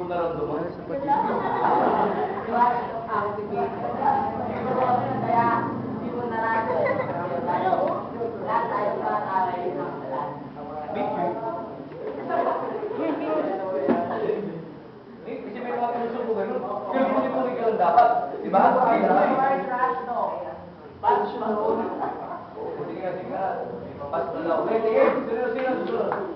naramdaman. Kasi may mga pinusubo ganun. Pero hindi po ikaw lang dapat. Diba? Sige nga, sige nga. Pas na lang. Okay, sige. Sino susunod?